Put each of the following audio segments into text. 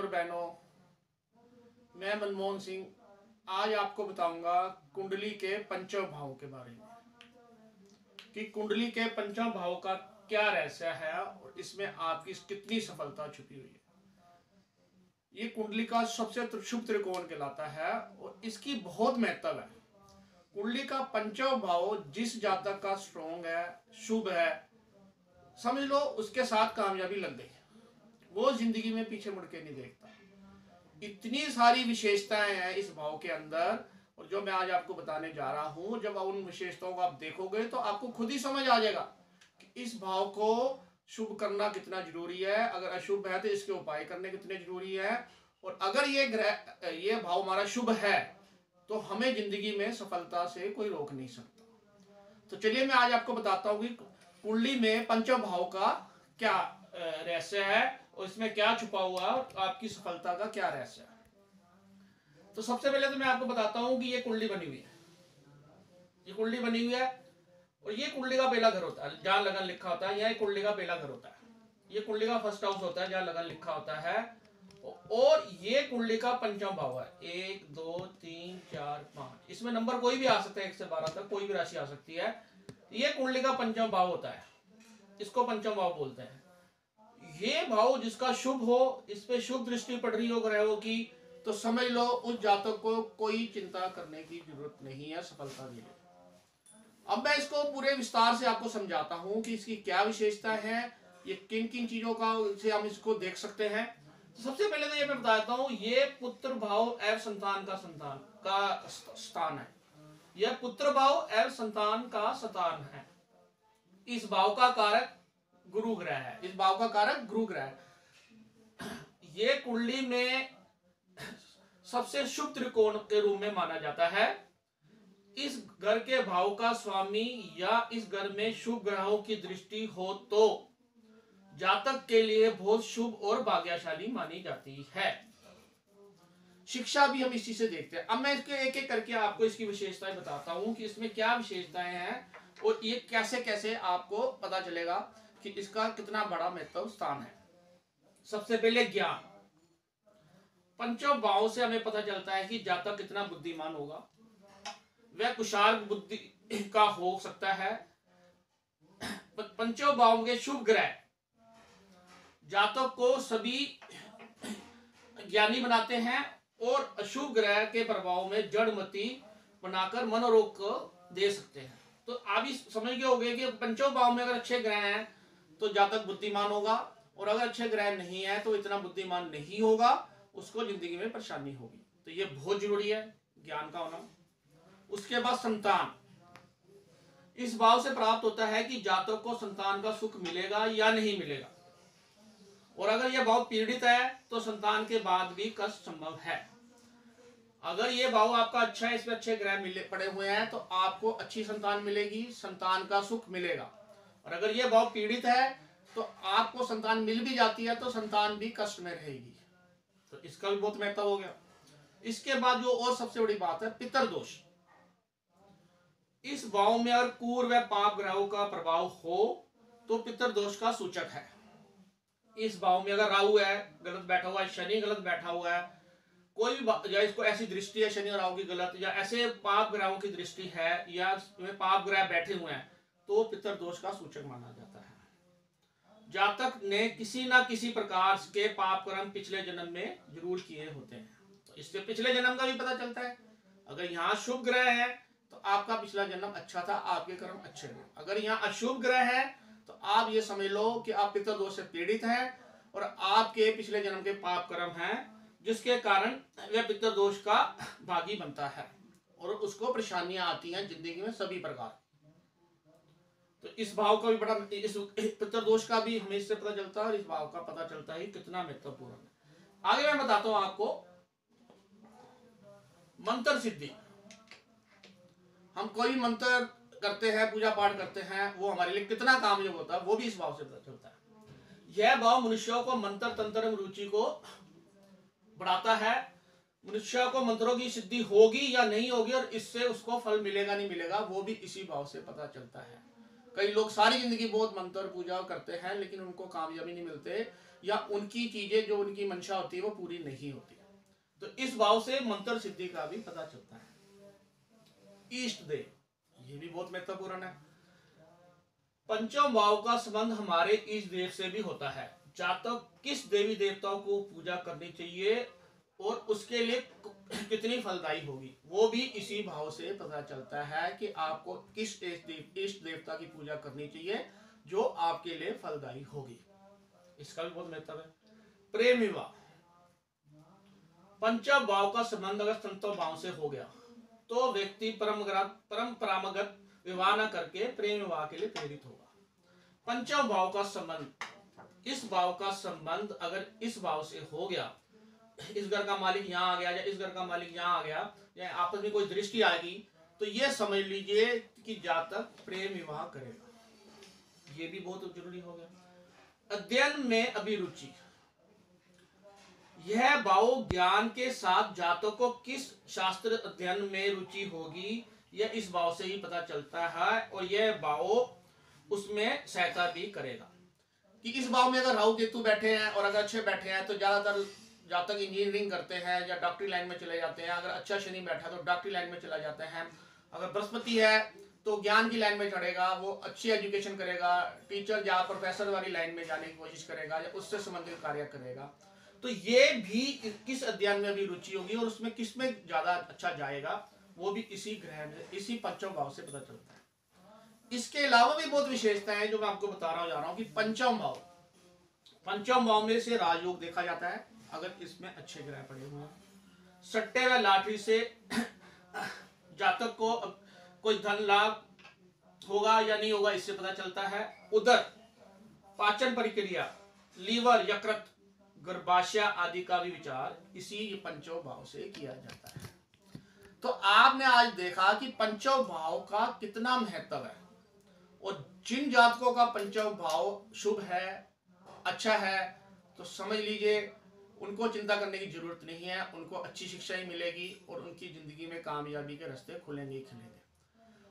और बहनों, मैं मनमोहन सिंह आज आपको बताऊंगा कुंडली के पंचम भाव के बारे में कि कुंडली के पंचम भाव का क्या रहस्य है और इसमें आपकी कितनी सफलता छुपी हुई है। ये कुंडली का सबसे शुभ त्रिकोण कहलाता है और इसकी बहुत महत्व है। कुंडली का पंचम भाव जिस जातक का स्ट्रॉन्ग है, शुभ है, समझ लो उसके साथ कामयाबी लग गई, वो जिंदगी में पीछे मुड़ के नहीं देखता। इतनी सारी विशेषताएं हैं इस भाव के अंदर और जो मैं आज आपको बताने जा रहा हूं, जब उन विशेषताओं को आप देखोगे तो आपको खुद ही समझ आ जाएगा कि इस भाव को शुभ करना कितना जरूरी है, अगर अशुभ है तो इसके उपाय करने कितने जरूरी है, और अगर ये भाव हमारा शुभ है तो हमें जिंदगी में सफलता से कोई रोक नहीं सकता। तो चलिए मैं आज आपको बताता हूं कि कुंडली में पंचम भाव का क्या रहस्य है और इसमें क्या छुपा हुआ और आपकी सफलता का क्या रहस्य है। तो सबसे पहले तो मैं आपको बताता हूं कि ये कुंडली बनी हुई है, ये कुंडली बनी हुई है और ये कुंडली का पहला घर होता है जहां लगन लिखा होता है। यह कुंडली का पहला घर होता है, ये कुंडली का फर्स्ट हाउस होता है जहां लगन लिखा होता है, और ये कुंडली का पंचम भाव है। 1 2 3 4 5, इसमें नंबर कोई भी आ सकता है, 1 से 12 तक कोई भी राशि आ सकती है। ये कुंडली का पंचम भाव होता है, इसको पंचम भाव बोलते हैं। ये भाव जिसका शुभ हो, इस पे शुभ दृष्टि पड़ रही हो ग्रहों की, तो समझ लो उस जातक को कोई चिंता करने की जरूरत नहीं है सफलता के लिए। अब मैं इसको पूरे विस्तार से आपको समझाता हूं कि इसकी क्या विशेषता है, ये किन किन चीजों का से हम इसको देख सकते हैं। तो सबसे पहले तो ये मैं बताता हूं, ये पुत्र भाव एवं संतान का स्थान है। यह पुत्र भाव एवं संतान का स्थान है। इस भाव का कारक गुरु ग्रह है, इस भाव का कारक गुरु ग्रह है। ये कुंडली में सबसे शुभ त्रिकोण के रूप में माना जाता है। इस घर के भाव का स्वामी या इस घर में शुभ ग्रहों की दृष्टि हो तो जातक के लिए बहुत शुभ और भाग्यशाली मानी जाती है। शिक्षा भी हम इसी से देखते हैं। अब मैं इसके एक एक करके आपको इसकी विशेषताएं बताता हूं कि इसमें क्या विशेषताएं हैं और ये कैसे कैसे आपको पता चलेगा कि इसका कितना बड़ा महत्व स्थान है। सबसे पहले ज्ञान। पंचम भाव से हमें पता चलता है कि जातक कितना बुद्धिमान होगा, वह कुशार्ग बुद्धि का हो सकता है। पंचम भाव के शुभ ग्रह जातक को सभी ज्ञानी बनाते हैं और अशुभ ग्रह के प्रभाव में जड़मती बनाकर मनोरोग को दे सकते हैं। तो आप ही समझ गए होंगे कि पंचम भाव में अगर अच्छे ग्रह हैं तो जातक बुद्धिमान होगा, और अगर अच्छे ग्रह नहीं है तो इतना बुद्धिमान नहीं होगा, उसको जिंदगी में परेशानी होगी। तो ये बहुत जरूरी है ज्ञान का होना। उसके बाद संतान। इस भाव से प्राप्त होता है कि जातक को संतान का सुख मिलेगा या नहीं मिलेगा, और अगर यह भाव पीड़ित है तो संतान के बाद भी कष्ट संभव है। अगर ये भाव आपका अच्छा है, इसमें अच्छे ग्रह मिले पड़े हुए हैं तो आपको अच्छी संतान मिलेगी, संतान का सुख मिलेगा। और अगर ये भाव पीड़ित है तो आपको संतान मिल भी जाती है तो संतान भी कष्ट में रहेगी। तो इसका भी बहुत महत्व हो गया। इसके बाद जो और सबसे बड़ी बात है, पितृदोष। इस भाव में अगर क्रूर व पाप ग्रहों का प्रभाव हो तो पितृदोष का सूचक है। इस भाव में अगर राहु है गलत बैठा हुआ है, शनि गलत बैठा हुआ है, कोई भी या इसको ऐसी दृष्टि है शनि और राहु की गलत, या ऐसे पाप ग्रहों की दृष्टि है या पाप ग्रह बैठे हुए हैं, तो पितृदोष का सूचक माना जाता है। जातक ने किसी ना किसी प्रकार के पाप कर्म पिछले जन्म में जरूर किए होते हैं, तो इससे पिछले जन्म का भी पता चलता है। अगर यहाँ शुभ ग्रह है तो आपका पिछला जन्म अच्छा था, आपके कर्म अच्छे हुए। अगर यहाँ अशुभ ग्रह है तो आप ये समझ लो कि आप पितृदोष से पीड़ित हैं और आपके पिछले जन्म के पाप कर्म हैं, जिसके कारण वह पितृदोष का भागी बनता है और उसको परेशानियां आती हैं जिंदगी में सभी प्रकार। तो इस भाव का भी बड़ा, इस पितृदोष का भी हमें इससे पता चलता है और इस भाव का पता चलता है कितना महत्वपूर्ण है। आगे मैं बताता हूं आपको मंत्र सिद्धि। हम कोई मंत्र करते हैं, पूजा पाठ करते हैं, वो हमारे लिए कितना कामयाब होता है वो भी इस भाव से पता चलता है। यह भाव मनुष्यों को मंत्र तंत्र में रुचि को बढ़ाता है। मनुष्य को मंत्रों की सिद्धि होगी या नहीं होगी और इससे उसको फल मिलेगा नहीं मिलेगा, वो भी इसी भाव से पता चलता है। कई लोग सारी जिंदगी बहुत मंत्र पूजा करते हैं लेकिन उनको कामयाबी नहीं मिलते, या उनकी चीजें जो उनकी मंशा होती है वो पूरी नहीं होती। तो इस भाव से मंत्र सिद्धि का भी पता चलता है। इष्ट देव, ये भी बहुत महत्वपूर्ण है। पंचम भाव का संबंध हमारे इष्ट देव से भी होता है। जातक किस देवी देवताओं को पूजा करनी चाहिए और उसके लिए कितनी फलदायी होगी, वो भी इसी भाव से पता चलता है कि आपको किस इष्ट देवता की पूजा करनी चाहिए जो आपके लिए फलदायी होगी। इसका भी बहुत महत्व है। प्रेम विवाह, पंचम भाव का संबंध अगर संतम भाव से हो गया तो व्यक्ति परंपरागत विवाह न करके प्रेम विवाह के लिए प्रेरित होगा। पंचम भाव का संबंध, इस भाव का संबंध अगर इस भाव से हो गया, इस घर का मालिक यहाँ आ गया या इस घर का मालिक यहाँ आ गया या आपस में कोई दृष्टि आएगी, तो ये समझ लीजिए कि जातक प्रेम विवाह करेगा। ये भी बहुत जरूरी हो गया। अध्ययन में अभिरुचि, यह भाव ज्ञान के साथ जातक को किस शास्त्र अध्ययन में रुचि होगी, यह इस भाव से ही पता चलता है और यह भाव उसमें सहायता भी करेगा। कि इस भाव में अगर राहु केतु बैठे हैं और अगर अच्छे बैठे हैं तो ज्यादातर जातक इंजीनियरिंग करते हैं या डॉक्टरी लाइन में चले जाते हैं। अगर अच्छा शनि बैठा तो डॉक्टरी लाइन में चला जाते हैं। अगर बृहस्पति है तो ज्ञान की लाइन में चढ़ेगा, वो अच्छी एजुकेशन करेगा, टीचर या प्रोफेसर वाली लाइन में जाने की कोशिश करेगा या उससे संबंधित कार्य करेगा। तो ये भी किस अध्ययन में भी रुचि होगी और उसमें किस में ज्यादा अच्छा जाएगा, वो भी इसी ग्रह में, इसी पंचम भाव से पता चलता है। इसके अलावा भी बहुत विशेषताएं हैं जो मैं आपको बता रहा हूं कि पंचम भाव में से राजयोग देखा जाता है अगर इसमें अच्छे ग्रह पड़े हुए हैं। सट्टे व लॉटरी से जातक को कोई धन लाभ होगा या नहीं होगा इससे पता चलता है। उदर, पाचन प्रक्रिया, लीवर, यकृत, गर्भाशय आदि का भी विचार इसी पंचम भाव से किया जाता है। तो आपने आज देखा कि पंचम भाव का कितना महत्व है और जिन जातकों का पंचम भाव शुभ है, अच्छा है, तो समझ लीजिए उनको चिंता करने की जरूरत नहीं है। उनको अच्छी शिक्षा ही मिलेगी और उनकी जिंदगी में कामयाबी के रास्ते खुलेंगे ही खुलेंगे।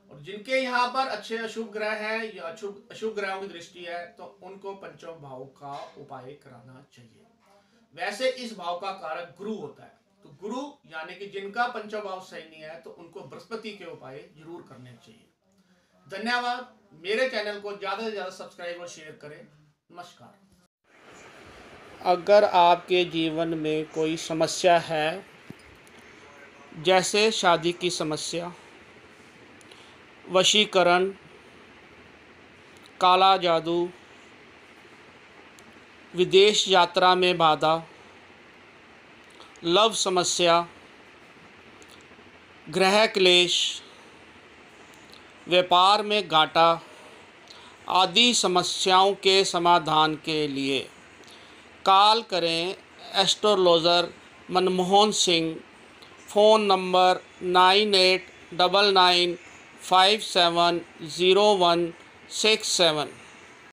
और जिनके यहाँ पर अच्छे अशुभ ग्रह है या अशुभ ग्रहों की दृष्टि है तो उनको पंचम भाव का उपाय कराना चाहिए। वैसे इस भाव का कारक गुरु होता है, तो गुरु यानी कि जिनका पंचम भाव सही नहीं है तो उनको बृहस्पति के उपाय जरूर करने चाहिए। धन्यवाद। मेरे चैनल को ज़्यादा से ज़्यादा सब्सक्राइब और शेयर करें। नमस्कार। अगर आपके जीवन में कोई समस्या है, जैसे शादी की समस्या, वशीकरण, काला जादू, विदेश यात्रा में बाधा, लव समस्या, ग्रह क्लेश, व्यापार में घाटा आदि समस्याओं के समाधान के लिए कॉल करें astrologer Manmohan Singh. Phone number 9899570167।